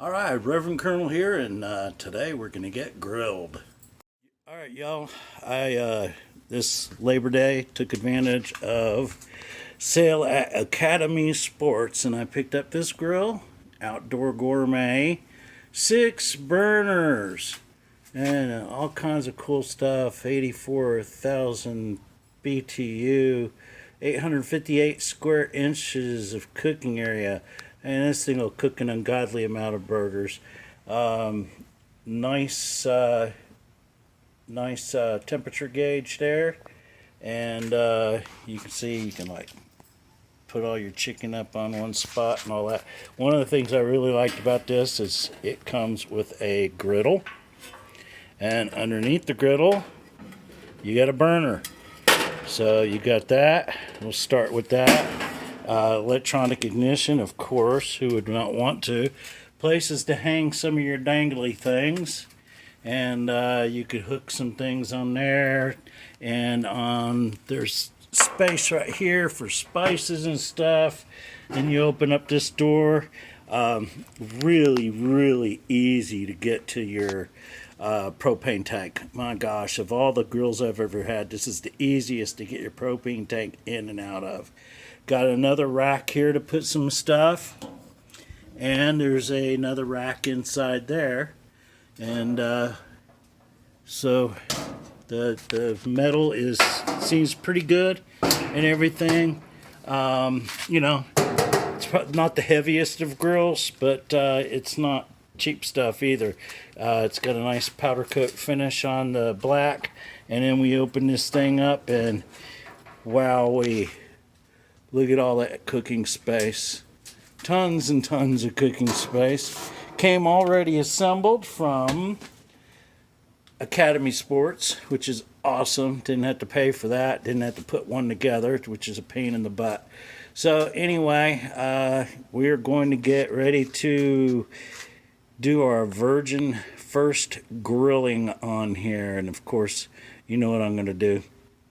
All right, Reverend Colonel here, and today we're gonna get grilled. All right, y'all. I this Labor Day took advantage of sale at Academy Sports, and I picked up this grill, Outdoor Gourmet, 6 burners, and all kinds of cool stuff. 84,000 BTU, 858 square inches of cooking area, and this thing will cook an ungodly amount of burgers. Um, nice, temperature gauge there, and you can see you can like put all your chicken up on one spot and all that. One of the things I really liked about this is it comes with a griddle, and underneath the griddle you got a burner. So you got that. We'll start with that. Electronic ignition, of course. Who would not want to? Places to hang some of your dangly things, and you could hook some things on there. And there's space right here for spices and stuff. And you open up this door. Really, really easy to get to your propane tank. My gosh, of all the grills I've ever had, this is the easiest to get your propane tank in and out of. Got another rack here to put some stuff, and there's another rack inside there. And so the metal seems pretty good and everything. It's not the heaviest of grills, but it's not cheap stuff either. It's got a nice powder coat finish on the black, and then we open this thing up, and wowee, look at all that cooking space. Tons and tons of cooking space. Came already assembled from Academy Sports, which is awesome. Didn't have to pay for that. Didn't have to put one together, which is a pain in the butt. So anyway, we're going to get ready to do our virgin first grilling on here. And of course, you know what I'm going to do.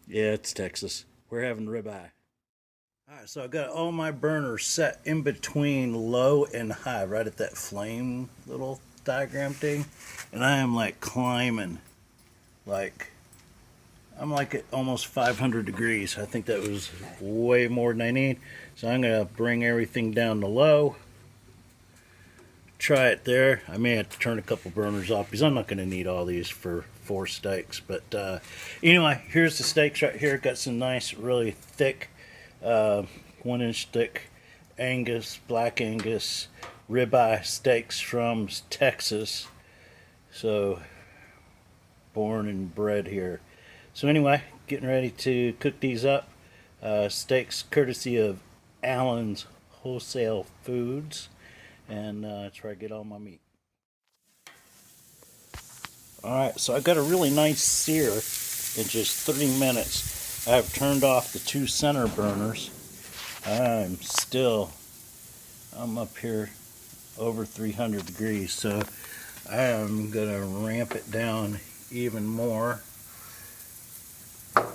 Yeah, it's Texas. We're having ribeye. Alright, so I got all my burners set in between low and high, right at that flame little diagram thing. And I am like climbing. I'm like at almost 500 degrees. I think that was way more than I need. So I'm going to bring everything down to low. Try it there. I may have to turn a couple burners off because I'm not going to need all these for 4 steaks. But anyway, here's the steaks right here. Got some nice, really thick, 1-inch thick Angus, black Angus ribeye steaks from Texas. So, born and bred here. So anyway, getting ready to cook these up. Steaks courtesy of Allen's Wholesale Foods. And that's where I get all my meat. Alright, so I got a really nice sear in just 3 minutes. I've turned off the 2 center burners. I'm up here over 300 degrees, so I am going to ramp it down even more. I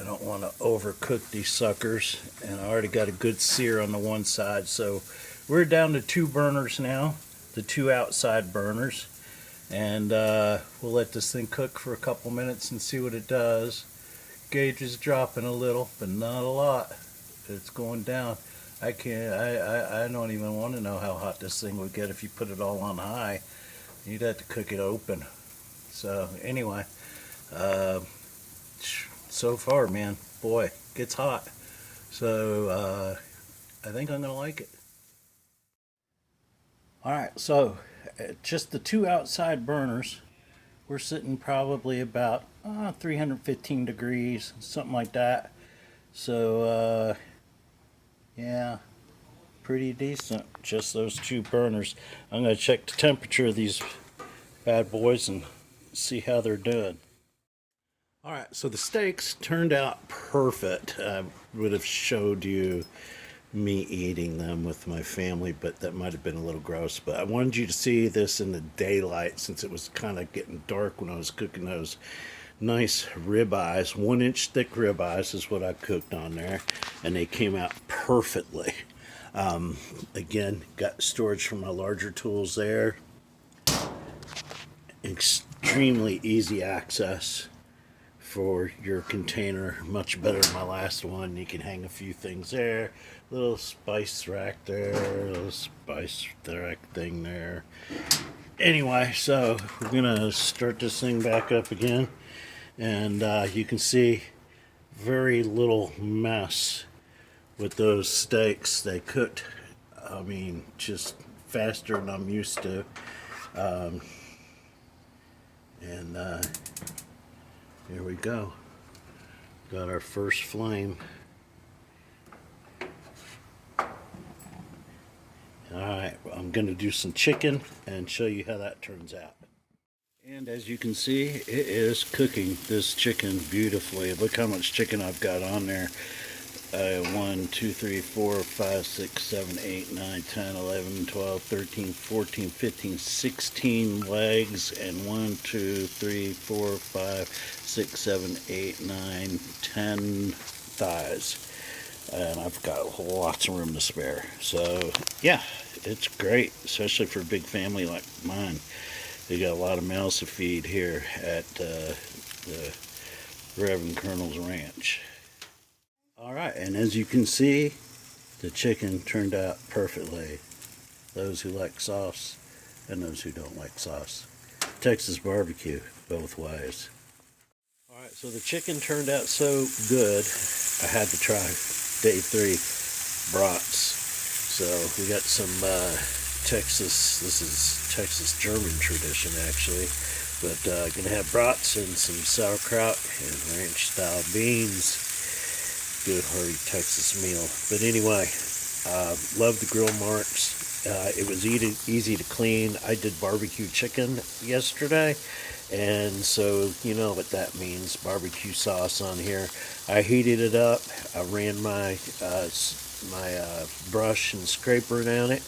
don't want to overcook these suckers, and I already got a good sear on the one side, so we're down to 2 burners now, the 2 outside burners, and we'll let this thing cook for a couple minutes and see what it does. Gauge is dropping a little, but not a lot. It's going down. I don't even want to know how hot this thing would get if you put it all on high. You'd have to cook it open. So anyway, so far, man, boy, it gets hot. So I think I'm gonna like it. Alright, so just the 2 outside burners, we're sitting probably about 315 degrees, something like that. So yeah, pretty decent, just those 2 burners. I'm going to check the temperature of these bad boys and see how they're doing. Alright, so the steaks turned out perfect. I would have showed you me eating them with my family, but that might have been a little gross. But I wanted you to see this in the daylight since it was kind of getting dark when I was cooking those nice ribeyes. 1-inch thick ribeyes is what I cooked on there, and they came out perfectly. Again, got storage for my larger tools there. Extremely easy access for your container, much better than my last one. You can hang a few things there, little spice rack there, little spice rack thing there. Anyway, so we're gonna start this thing back up again, and you can see very little mess with those steaks. They cooked, I mean, just faster than I'm used to. And here we go. Got our first flame. Alright, I'm going to do some chicken and show you how that turns out. And as you can see, it is cooking this chicken beautifully. Look how much chicken I've got on there. 1, 2, 3, 4, 5, 6, 7, 8, 9, 10, 11, 12, 13, 14, 15, 16 legs, and 1, 2, 3, 4, 5, 6, 7, 8, 9, 10 thighs. And I've got lots of room to spare. So, yeah, it's great, especially for a big family like mine. We got a lot of mouths to feed here at the Reverend Colonel's Ranch. Alright, and as you can see, the chicken turned out perfectly. Those who like sauce and those who don't like sauce. Texas barbecue, both ways. Alright, so the chicken turned out so good, I had to try day 3 brats. So we got some Texas, this is Texas German tradition actually, but gonna have brats and some sauerkraut and ranch style beans. Good hearty Texas meal. But anyway, love the grill marks. It was easy to clean. I did barbecue chicken yesterday, and so you know what that means. Barbecue sauce on here. I heated it up. I ran my brush and scraper down it,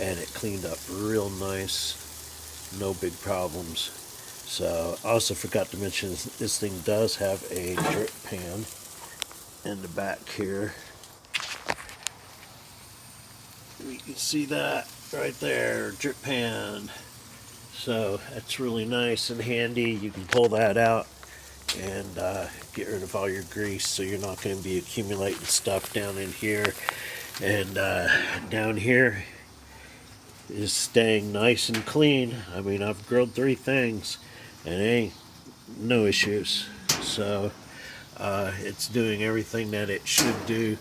and it cleaned up real nice. No big problems. So also forgot to mention this thing does have a drip pan in the back here. You can see that right there, drip pan. So that's really nice and handy. You can pull that out and get rid of all your grease, so you're not going to be accumulating stuff down in here. And down here is staying nice and clean. I mean, I've grilled 3 things and ain't no issues. So it's doing everything that it should do.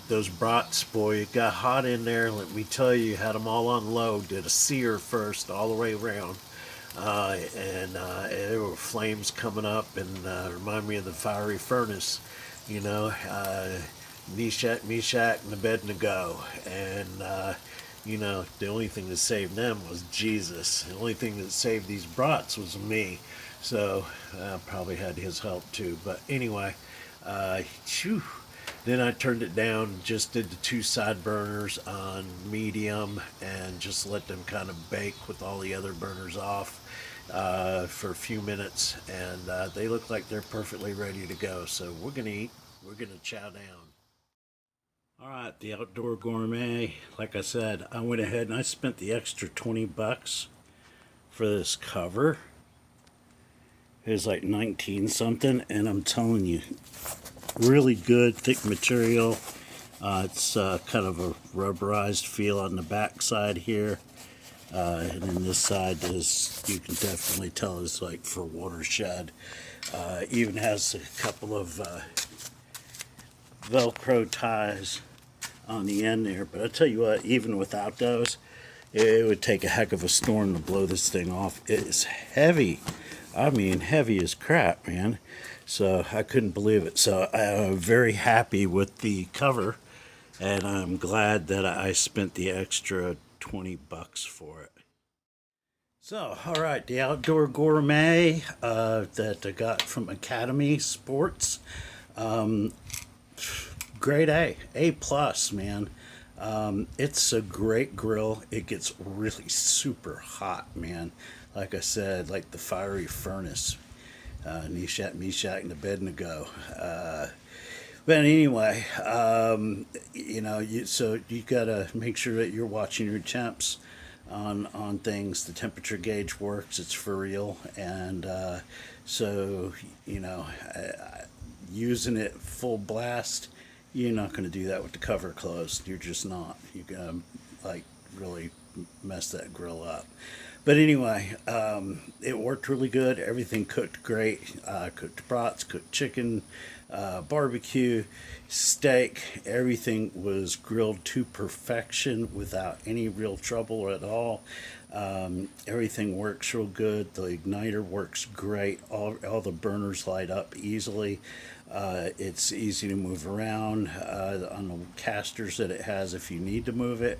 Those brats, boy, it got hot in there. Let me tell you, had them all on low. Did a sear first all the way around. And there were flames coming up, and remind me of the fiery furnace, you know, Meshach, and Abednego. And, you know, the only thing that saved them was Jesus. The only thing that saved these brats was me. So I probably had his help too. But anyway, then I turned it down, just did the 2 side burners on medium, and just let them kind of bake with all the other burners off for a few minutes. And they look like they're perfectly ready to go. So we're going to eat. We're going to chow down. Alright, the Outdoor Gourmet. Like I said, I went ahead and I spent the extra 20 bucks for this cover. It was like 19 something, and I'm telling you, really good, thick material. It's kind of a rubberized feel on the back side here. And then this side is, you can definitely tell, is like for watershed. Even has a couple of Velcro ties on the end there. But I tell you what, even without those, it would take a heck of a storm to blow this thing off. It's heavy. I mean, heavy as crap, man. So I couldn't believe it. So I'm very happy with the cover, and I'm glad that I spent the extra 20 bucks for it. So, all right, the Outdoor Gourmet that I got from Academy Sports. Grade A plus, man. It's a great grill. It gets really super hot, man. Like I said, like the fiery furnace. Meshach, and Abednego. But anyway, so you gotta make sure that you're watching your temps on things. The temperature gauge works; it's for real, and so you know, using it full blast, you're not going to do that with the cover closed. You're just not. You're gonna like really mess that grill up. But anyway, it worked really good. Everything cooked great. Cooked brats, cooked chicken, barbecue, steak. Everything was grilled to perfection without any real trouble at all. Everything works real good. The igniter works great. All the burners light up easily. It's easy to move around on the casters that it has if you need to move it.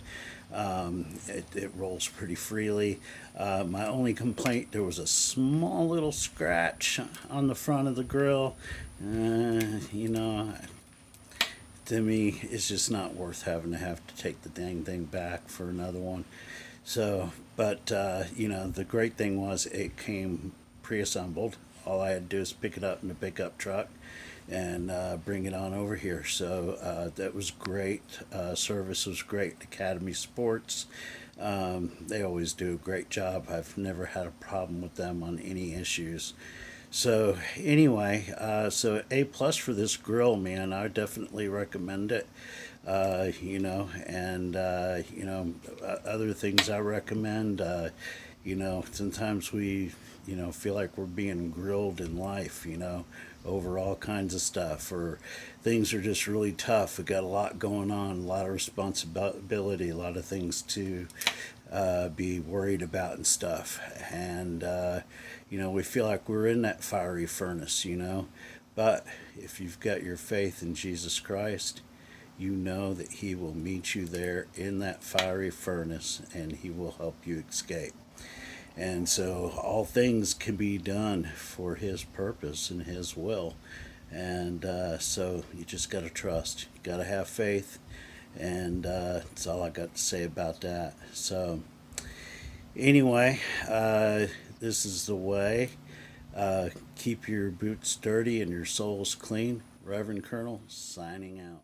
It rolls pretty freely. My only complaint, there was a small little scratch on the front of the grill. You know, to me, it's just not worth having to have to take the dang thing back for another one. So, but the great thing was it came pre-assembled. All I had to do is pick it up in the pickup truck and bring it on over here. So that was great. Service was great. Academy Sports, they always do a great job. I've never had a problem with them on any issues. So anyway, so A+ for this grill, man. I definitely recommend it. And other things I recommend. Sometimes we, feel like we're being grilled in life. Over all kinds of stuff, or things are just really tough. We got a lot going on, a lot of responsibility, a lot of things to be worried about and stuff. And we feel like we're in that fiery furnace. But if you've got your faith in Jesus Christ, you know that He will meet you there in that fiery furnace, and He will help you escape. And so all things can be done for His purpose and His will. And so you just got to trust. You got to have faith. And that's all I got to say about that. So anyway, this is the way. Keep your boots dirty and your souls clean. Reverend Colonel signing out.